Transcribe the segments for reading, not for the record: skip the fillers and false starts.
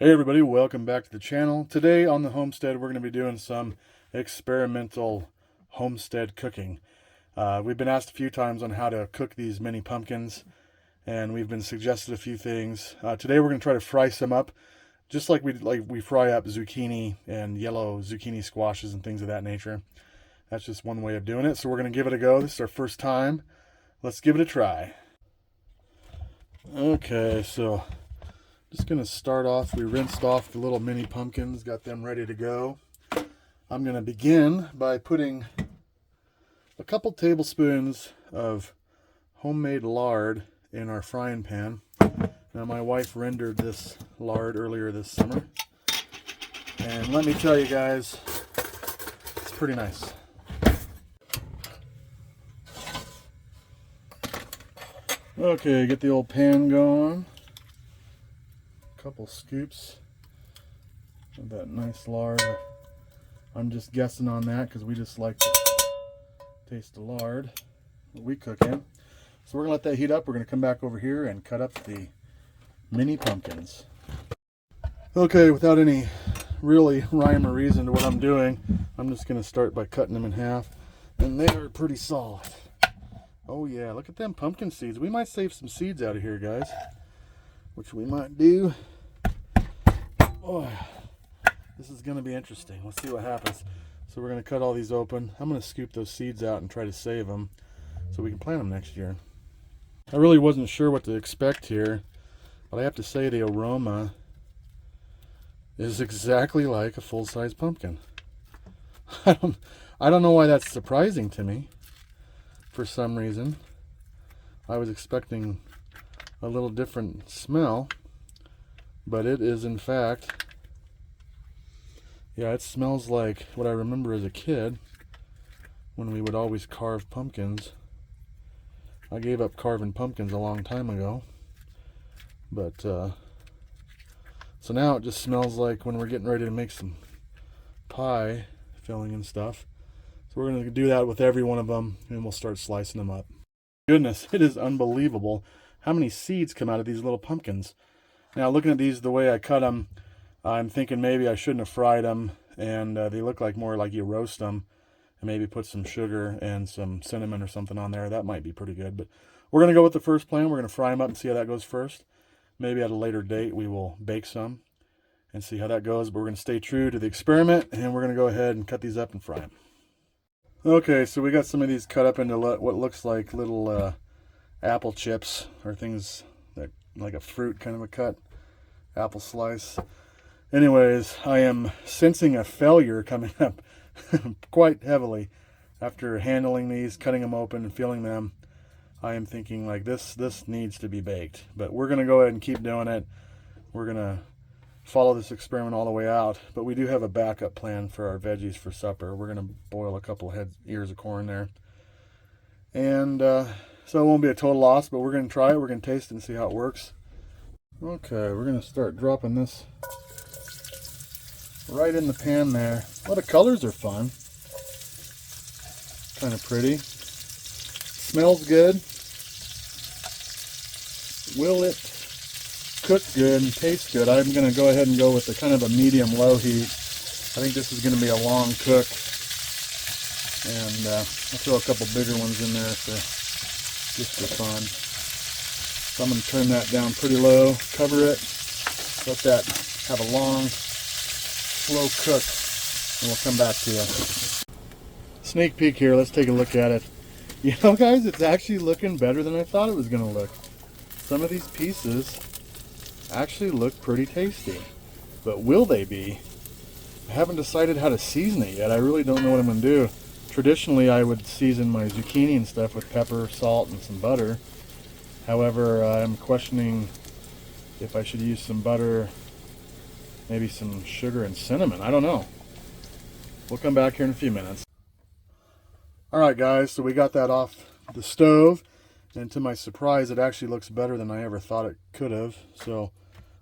Hey everybody, welcome back to the channel. Today on the Homestead, we're going to be doing some experimental homestead cooking. We've been asked a few times on how to cook these mini pumpkins, and we've been suggested a few things. Today we're going to try to fry some up, just like we fry up zucchini and yellow zucchini squashes and things of that nature. That's just one way of doing it, so we're going to give it a go. This is our first time. Let's give it a try. Okay, so just going to start off. We rinsed off the little mini pumpkins, got them ready to go. I'm going to begin by putting a couple tablespoons of homemade lard in our frying pan. Now, my wife rendered this lard earlier this summer, and let me tell you guys, it's pretty nice. Okay, get the old pan going. Couple scoops of that nice lard. I'm just guessing on that because we just like to taste the lard that we cook in. So we're gonna let that heat up. We're gonna come back over here and cut up the mini pumpkins. Okay, without any really rhyme or reason to what I'm doing, I'm just gonna start by cutting them in half, and they are pretty solid. Oh yeah, look at them pumpkin seeds. We might save some seeds out of here, guys, which we might do. Oh, this is going to be interesting. Let's see what happens. So we're going to cut all these open. I'm going to scoop those seeds out and try to save them so we can plant them next year. I really wasn't sure what to expect here, but I have to say the aroma is exactly like a full-size pumpkin. I don't know why that's surprising to me. For some reason, I was expecting a little different smell. But it is, in fact, yeah, it smells like what I remember as a kid when we would always carve pumpkins. I gave up carving pumpkins a long time ago. But, so now it just smells like when we're getting ready to make some pie filling and stuff. So we're going to do that with every one of them, and we'll start slicing them up. Goodness, it is unbelievable how many seeds come out of these little pumpkins. Now, looking at these the way I cut them, I'm thinking maybe I shouldn't have fried them, and they look like more like you roast them and maybe put some sugar and some cinnamon or something on there. That might be pretty good, but we're going to go with the first plan. We're going to fry them up and see how that goes first. Maybe at a later date we will bake some and see how that goes, but we're going to stay true to the experiment, and we're going to go ahead and cut these up and fry them. Okay, so we got some of these cut up into what looks like little apple chips or things that like a fruit kind of a cut. Apple slice. Anyways, I am sensing a failure coming up quite heavily after handling these, cutting them open and feeling them. I am thinking like this needs to be baked, but we're going to go ahead and keep doing it. We're going to follow this experiment all the way out, but we do have a backup plan for our veggies for supper. We're going to boil a couple of ears of corn there. And so it won't be a total loss, but we're going to try it. We're going to taste it and see how it works. Okay, we're going to start dropping this right in the pan there. Well, the colors are fun. Kind of pretty. Smells good. Will it cook good and taste good? I'm going to go ahead and go with a kind of a medium-low heat. I think this is going to be a long cook. And I'll throw a couple bigger ones in there just for fun. So I'm going to turn that down pretty low, cover it, let that have a long, slow cook, and we'll come back to you. Sneak peek here, let's take a look at it. You know, guys, it's actually looking better than I thought it was going to look. Some of these pieces actually look pretty tasty, but will they be? I haven't decided how to season it yet. I really don't know what I'm going to do. Traditionally, I would season my zucchini and stuff with pepper, salt, and some butter. However, I'm questioning if I should use some butter, maybe some sugar and cinnamon. I don't know. We'll come back here in a few minutes. Alright guys, so we got that off the stove, and to my surprise it actually looks better than I ever thought it could have. So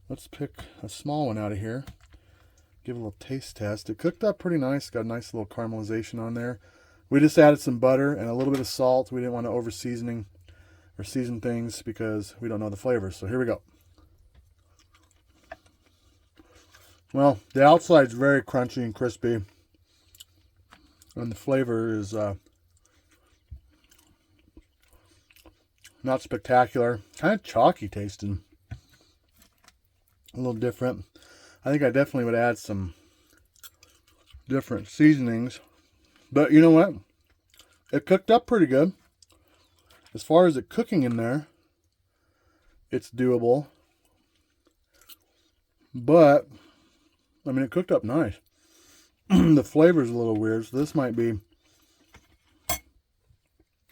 let's pick a small one out of here, give it a little taste test. It cooked up pretty nice, got a nice little caramelization on there. We just added some butter and a little bit of salt. We didn't want to over season things because we don't know the flavors. So here we go. Well, the outside's very crunchy and crispy. And the flavor is not spectacular. Kind of chalky tasting. A little different. I think I definitely would add some different seasonings. But you know what? It cooked up pretty good. As far as it cooking in there, it's doable. But, I mean, it cooked up nice. The flavor's a little weird, so this might be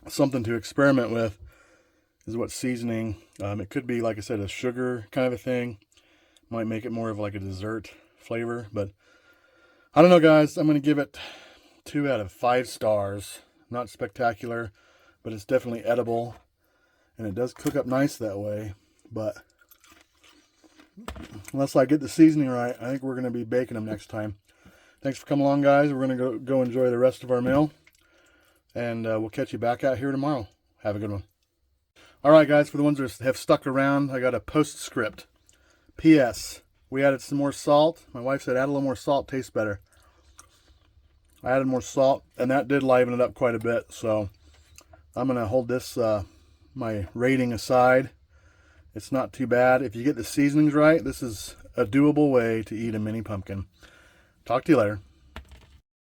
something to experiment with, is what seasoning. It could be, like I said, a sugar kind of a thing. Might make it more of like a dessert flavor, but I don't know, guys. I'm going to give it 2 out of 5 stars. Not spectacular, but it's definitely edible, and it does cook up nice that way. But unless I get the seasoning right, I think we're going to be baking them next time. Thanks for coming along, guys. We're going to go enjoy the rest of our meal, and we'll catch you back out here tomorrow. Have a good one. All right, guys, for the ones that have stuck around, I got a postscript. P.S. We added some more salt. My wife said add a little more salt, tastes better. I added more salt, and that did liven it up quite a bit. So I'm going to hold this, my rating aside. It's not too bad. If you get the seasonings right, this is a doable way to eat a mini pumpkin. Talk to you later.